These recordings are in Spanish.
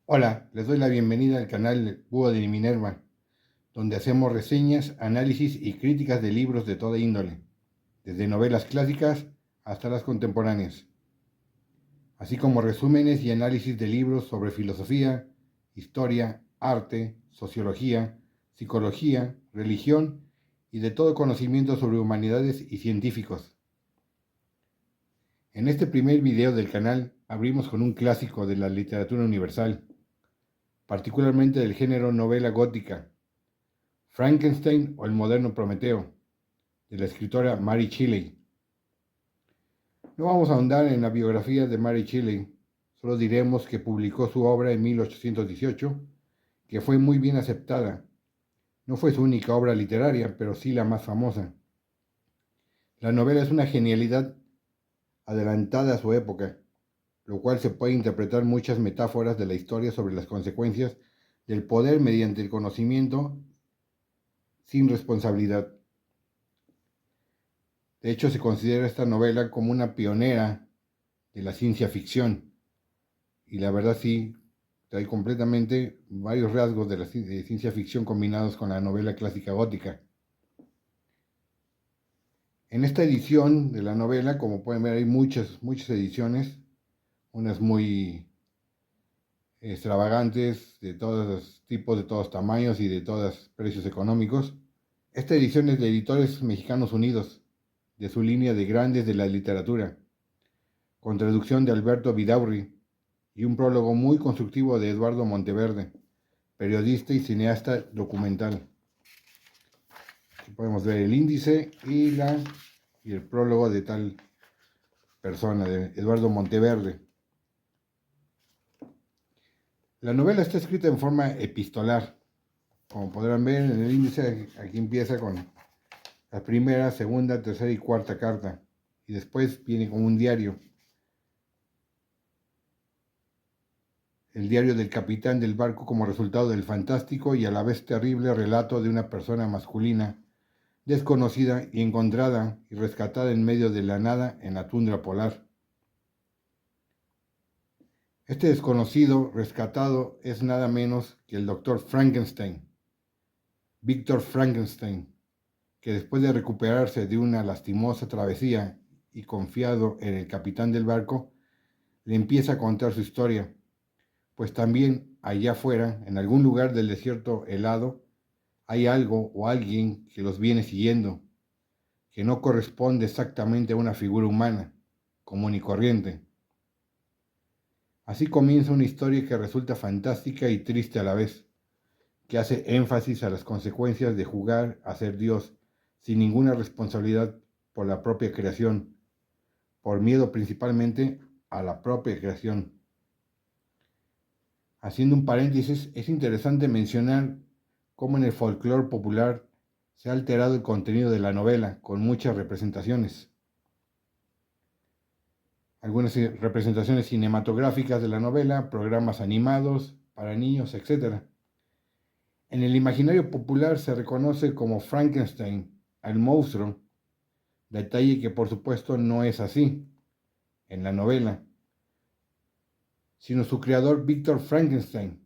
Hola, les doy la bienvenida al canal Búho de Minerva, donde hacemos reseñas, análisis y críticas de libros de toda índole, desde novelas clásicas hasta las contemporáneas, así como resúmenes y análisis de libros sobre filosofía, historia, arte, sociología, psicología, religión y de todo conocimiento sobre humanidades y científicos. En este primer video del canal abrimos con un clásico de la literatura universal, particularmente del género novela gótica, Frankenstein o el moderno Prometeo, de la escritora Mary Shelley. No vamos a ahondar en la biografía de Mary Shelley, solo diremos que publicó su obra en 1818, que fue muy bien aceptada. No fue su única obra literaria, pero sí la más famosa. La novela es una genialidad adelantada a su época, lo cual se puede interpretar muchas metáforas de la historia sobre las consecuencias del poder mediante el conocimiento sin responsabilidad. De hecho, se considera esta novela como una pionera de la ciencia ficción. Y la verdad sí, trae completamente varios rasgos de la ciencia ficción combinados con la novela clásica gótica. En esta edición de la novela, como pueden ver, hay muchas ediciones, unas muy extravagantes, de todos los tipos, de todos tamaños y de todos precios económicos. Esta edición es de Editores Mexicanos Unidos, de su línea de grandes de la literatura, con traducción de Alberto Vidaurri y un prólogo muy constructivo de Eduardo Monteverde, periodista y cineasta documental. Aquí podemos ver el índice y el prólogo de tal persona, de Eduardo Monteverde. La novela está escrita en forma epistolar. Como podrán ver en el índice, aquí empieza con la primera, segunda, tercera y cuarta carta. Y después viene como un diario. El diario del capitán del barco como resultado del fantástico y a la vez terrible relato de una persona masculina, desconocida y encontrada y rescatada en medio de la nada en la tundra polar. Este desconocido rescatado es nada menos que el doctor Frankenstein, Víctor Frankenstein, que después de recuperarse de una lastimosa travesía y confiado en el capitán del barco, le empieza a contar su historia, pues también allá afuera, en algún lugar del desierto helado, hay algo o alguien que los viene siguiendo, que no corresponde exactamente a una figura humana, común y corriente. Así comienza una historia que resulta fantástica y triste a la vez, que hace énfasis a las consecuencias de jugar a ser Dios sin ninguna responsabilidad por la propia creación, por miedo principalmente a la propia creación. Haciendo un paréntesis, es interesante mencionar cómo en el folclore popular se ha alterado el contenido de la novela con muchas representaciones. Algunas representaciones cinematográficas de la novela, programas animados para niños, etc. En el imaginario popular se reconoce como Frankenstein al monstruo, detalle que por supuesto no es así en la novela, sino su creador Víctor Frankenstein.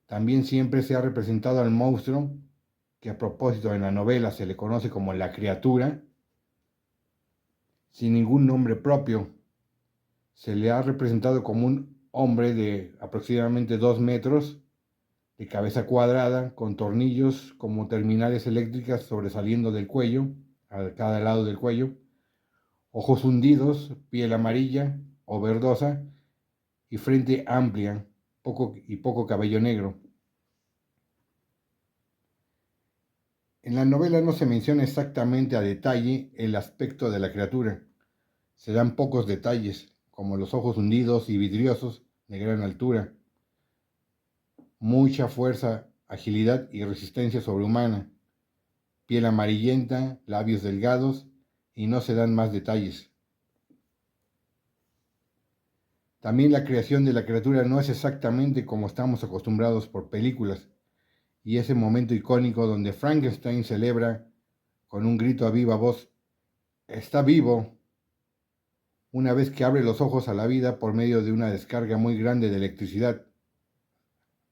También siempre se ha representado al monstruo, que a propósito en la novela se le conoce como la criatura, sin ningún nombre propio. Se le ha representado como un hombre de aproximadamente 2 metros, de cabeza cuadrada, con tornillos como terminales eléctricas sobresaliendo del cuello, a cada lado del cuello, ojos hundidos, piel amarilla o verdosa y frente amplia, poco cabello negro. En la novela no se menciona exactamente a detalle el aspecto de la criatura. Se dan pocos detalles, como los ojos hundidos y vidriosos de gran altura, mucha fuerza, agilidad y resistencia sobrehumana, piel amarillenta, labios delgados, y no se dan más detalles. También la creación de la criatura no es exactamente como estamos acostumbrados por películas, y ese momento icónico donde Frankenstein celebra con un grito a viva voz, está vivo, una vez que abre los ojos a la vida por medio de una descarga muy grande de electricidad.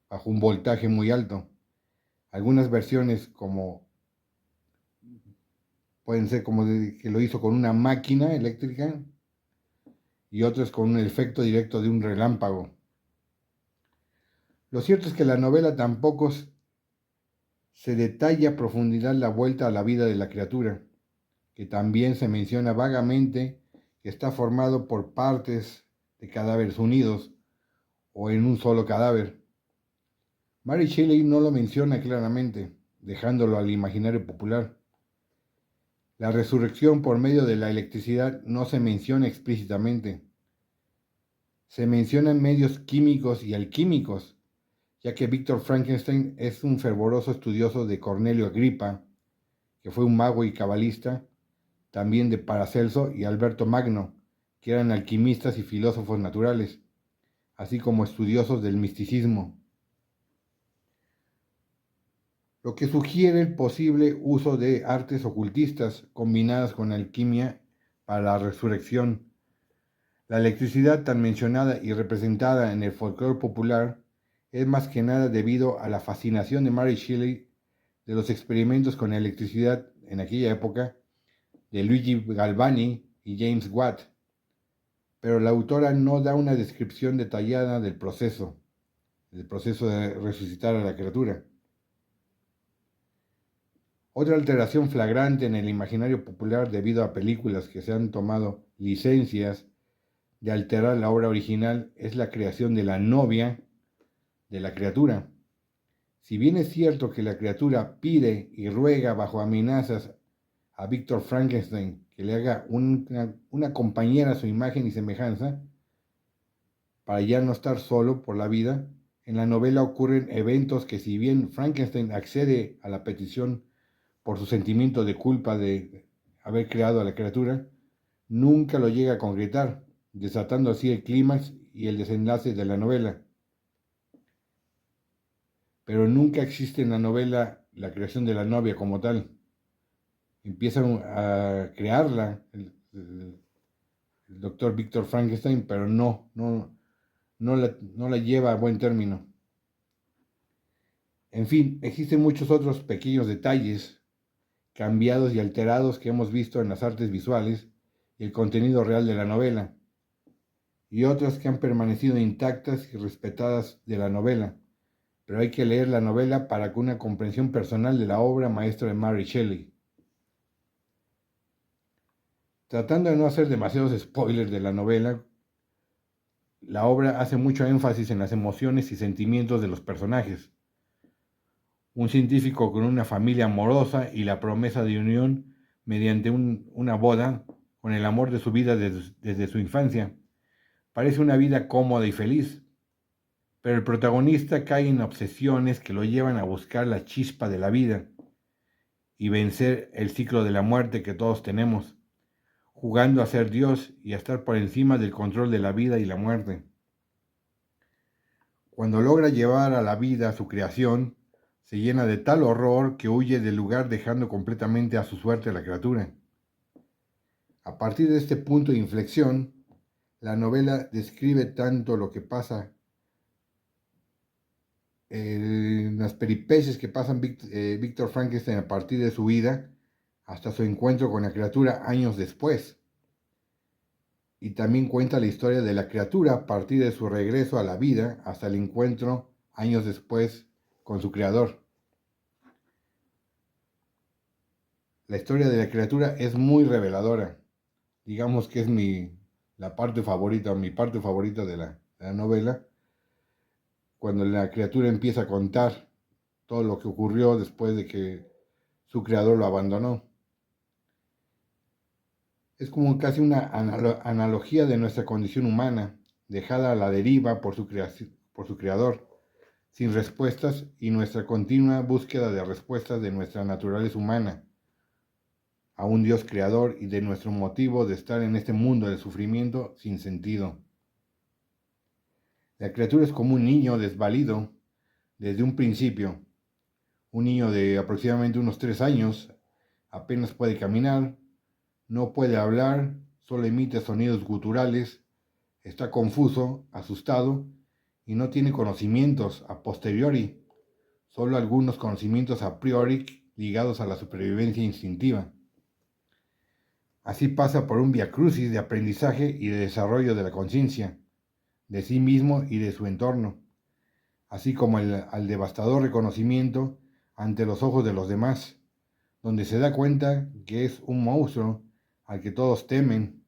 bajo un voltaje muy alto. Algunas versiones pueden ser que lo hizo con una máquina eléctrica y otras con un efecto directo de un relámpago. Lo cierto es que la novela tampoco se detalla a profundidad la vuelta a la vida de la criatura, que también se menciona vagamente que está formado por partes de cadáveres unidos o en un solo cadáver. Mary Shelley no lo menciona claramente, dejándolo al imaginario popular. La resurrección por medio de la electricidad no se menciona explícitamente. Se mencionan medios químicos y alquímicos, ya que Víctor Frankenstein es un fervoroso estudioso de Cornelio Agripa, que fue un mago y cabalista, también de Paracelso y Alberto Magno, que eran alquimistas y filósofos naturales, así como estudiosos del misticismo, lo que sugiere el posible uso de artes ocultistas combinadas con alquimia para la resurrección. La electricidad tan mencionada y representada en el folclore popular es más que nada debido a la fascinación de Mary Shelley de los experimentos con electricidad en aquella época de Luigi Galvani y James Watt, pero la autora no da una descripción detallada del proceso de resucitar a la criatura. Otra alteración flagrante en el imaginario popular debido a películas que se han tomado licencias de alterar la obra original es la creación de la novia de la criatura. Si bien es cierto que la criatura pide y ruega bajo amenazas a Víctor Frankenstein que le haga una compañera a su imagen y semejanza, para ya no estar solo por la vida, en la novela ocurren eventos que, si bien Frankenstein accede a la petición por su sentimiento de culpa de haber creado a la criatura, nunca lo llega a concretar, desatando así el clímax y el desenlace de la novela. Pero nunca existe en la novela la creación de la novia como tal. Empiezan a crearla el doctor Víctor Frankenstein, pero no la lleva a buen término. En fin, existen muchos otros pequeños detalles cambiados y alterados que hemos visto en las artes visuales y el contenido real de la novela, y otras que han permanecido intactas y respetadas de la novela, pero hay que leer la novela para que una comprensión personal de la obra maestra de Mary Shelley. Tratando de no hacer demasiados spoilers de la novela, la obra hace mucho énfasis en las emociones y sentimientos de los personajes. Un científico con una familia amorosa y la promesa de unión mediante una boda con el amor de su vida desde su infancia. Parece una vida cómoda y feliz, pero el protagonista cae en obsesiones que lo llevan a buscar la chispa de la vida y vencer el ciclo de la muerte que todos tenemos, jugando a ser Dios y a estar por encima del control de la vida y la muerte. Cuando logra llevar a la vida a su creación, se llena de tal horror que huye del lugar dejando completamente a su suerte a la criatura. A partir de este punto de inflexión, la novela describe tanto lo que pasa las peripecias que pasan Víctor Frankenstein a partir de su vida hasta su encuentro con la criatura años después. Y también cuenta la historia de la criatura a partir de su regreso a la vida hasta el encuentro años después con su creador. La historia de la criatura es muy reveladora. Digamos que es mi parte favorita de la novela, cuando la criatura empieza a contar todo lo que ocurrió después de que su creador lo abandonó. Es como casi una analogía de nuestra condición humana, dejada a la deriva por su creador, sin respuestas, y nuestra continua búsqueda de respuestas de nuestra naturaleza humana, a un Dios creador y de nuestro motivo de estar en este mundo de sufrimiento sin sentido. La criatura es como un niño desvalido desde un principio. Un niño de aproximadamente unos 3 años apenas puede caminar, no puede hablar, solo emite sonidos guturales, está confuso, asustado y no tiene conocimientos a posteriori, solo algunos conocimientos a priori ligados a la supervivencia instintiva. Así pasa por un viacrucis de aprendizaje y de desarrollo de la conciencia, de sí mismo y de su entorno, así como al devastador reconocimiento ante los ojos de los demás, donde se da cuenta que es un monstruo al que todos temen.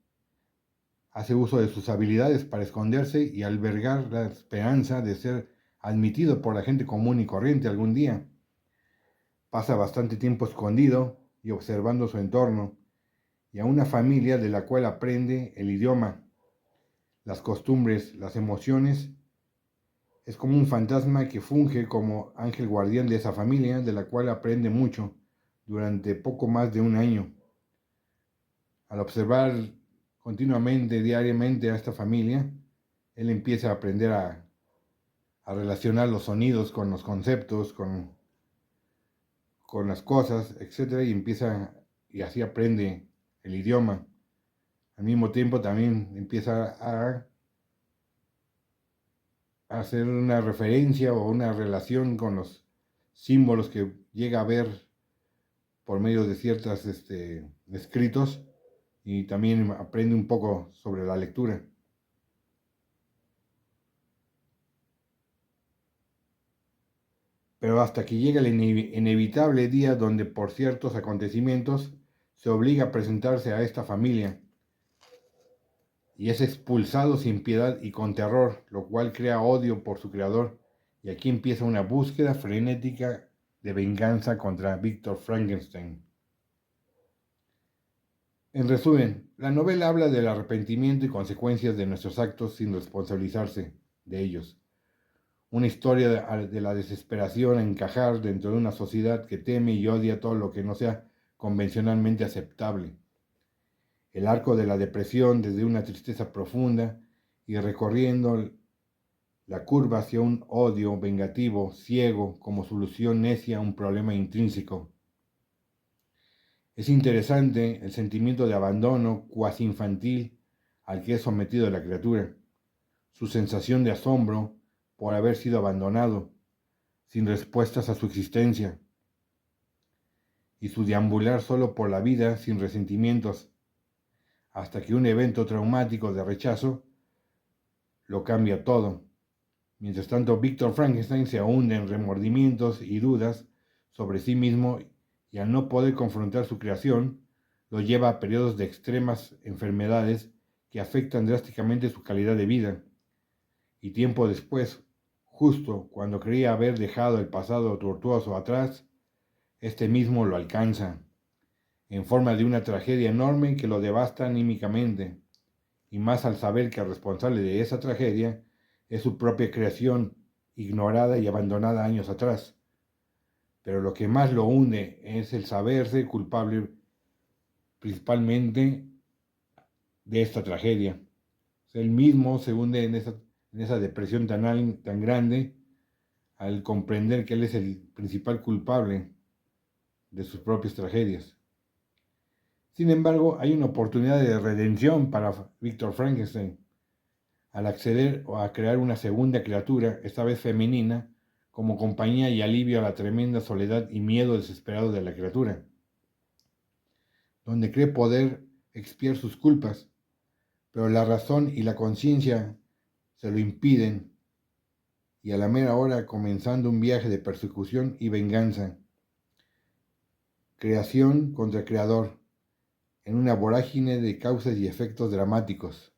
Hace uso de sus habilidades para esconderse y albergar la esperanza de ser admitido por la gente común y corriente algún día. Pasa bastante tiempo escondido y observando su entorno y a una familia de la cual aprende el idioma, las costumbres, las emociones. Es como un fantasma que funge como ángel guardián de esa familia, de la cual aprende mucho durante poco más de un año. Al observar continuamente, diariamente a esta familia, él empieza a aprender a relacionar los sonidos con los conceptos, con las cosas, etc. Y así aprende el idioma. Al mismo tiempo también empieza a hacer una referencia o una relación con los símbolos que llega a ver por medio de ciertos escritos, y también aprende un poco sobre la lectura. Pero hasta que llega el inevitable día donde por ciertos acontecimientos se obliga a presentarse a esta familia y es expulsado sin piedad y con terror, lo cual crea odio por su creador, y aquí empieza una búsqueda frenética de venganza contra Víctor Frankenstein. En resumen, la novela habla del arrepentimiento y consecuencias de nuestros actos sin responsabilizarse de ellos. Una historia de la desesperación a encajar dentro de una sociedad que teme y odia todo lo que no sea convencionalmente aceptable. El arco de la depresión desde una tristeza profunda y recorriendo la curva hacia un odio vengativo, ciego, como solución necia a un problema intrínseco. Es interesante el sentimiento de abandono cuasi infantil al que es sometido la criatura, su sensación de asombro por haber sido abandonado, sin respuestas a su existencia, y su deambular solo por la vida sin resentimientos, hasta que un evento traumático de rechazo lo cambia todo. Mientras tanto, Víctor Frankenstein se hunde en remordimientos y dudas sobre sí mismo y al no poder confrontar su creación, lo lleva a periodos de extremas enfermedades que afectan drásticamente su calidad de vida. Y tiempo después, justo cuando creía haber dejado el pasado tortuoso atrás, este mismo lo alcanza, en forma de una tragedia enorme que lo devasta anímicamente, y más al saber que el responsable de esa tragedia es su propia creación, ignorada y abandonada años atrás. Pero lo que más lo hunde es el saberse culpable principalmente de esta tragedia. Él mismo se hunde en esa depresión tan grande al comprender que él es el principal culpable de sus propias tragedias. Sin embargo, hay una oportunidad de redención para Víctor Frankenstein al acceder a crear una segunda criatura, esta vez femenina, como compañía y alivio a la tremenda soledad y miedo desesperado de la criatura, donde cree poder expiar sus culpas, pero la razón y la conciencia se lo impiden, y a la mera hora comenzando un viaje de persecución y venganza, creación contra creador, en una vorágine de causas y efectos dramáticos.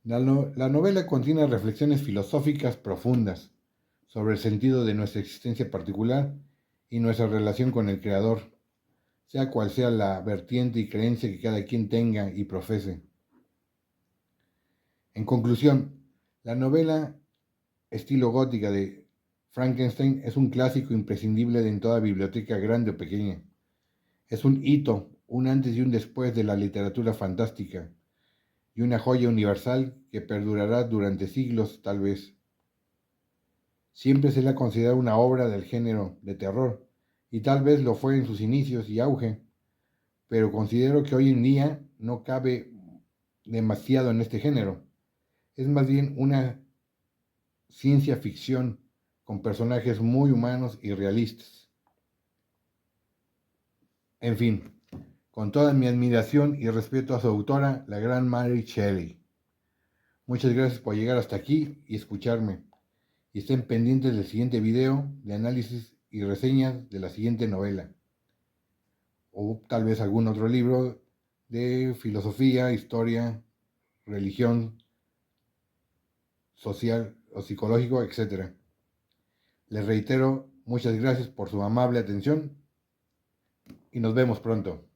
La novela contiene reflexiones filosóficas profundas sobre el sentido de nuestra existencia particular y nuestra relación con el Creador, sea cual sea la vertiente y creencia que cada quien tenga y profese. En conclusión, la novela estilo gótica de Frankenstein es un clásico imprescindible en toda biblioteca grande o pequeña. Es un hito, un antes y un después de la literatura fantástica, y una joya universal que perdurará durante siglos tal vez. Siempre se la ha considerado una obra del género de terror, y tal vez lo fue en sus inicios y auge, pero considero que hoy en día no cabe demasiado en este género. Es más bien una ciencia ficción con personajes muy humanos y realistas. En fin, con toda mi admiración y respeto a su autora, la gran Mary Shelley. Muchas gracias por llegar hasta aquí y escucharme. Y estén pendientes del siguiente video de análisis y reseñas de la siguiente novela. O tal vez algún otro libro de filosofía, historia, religión, social o psicológico, etc. Les reitero, muchas gracias por su amable atención y nos vemos pronto.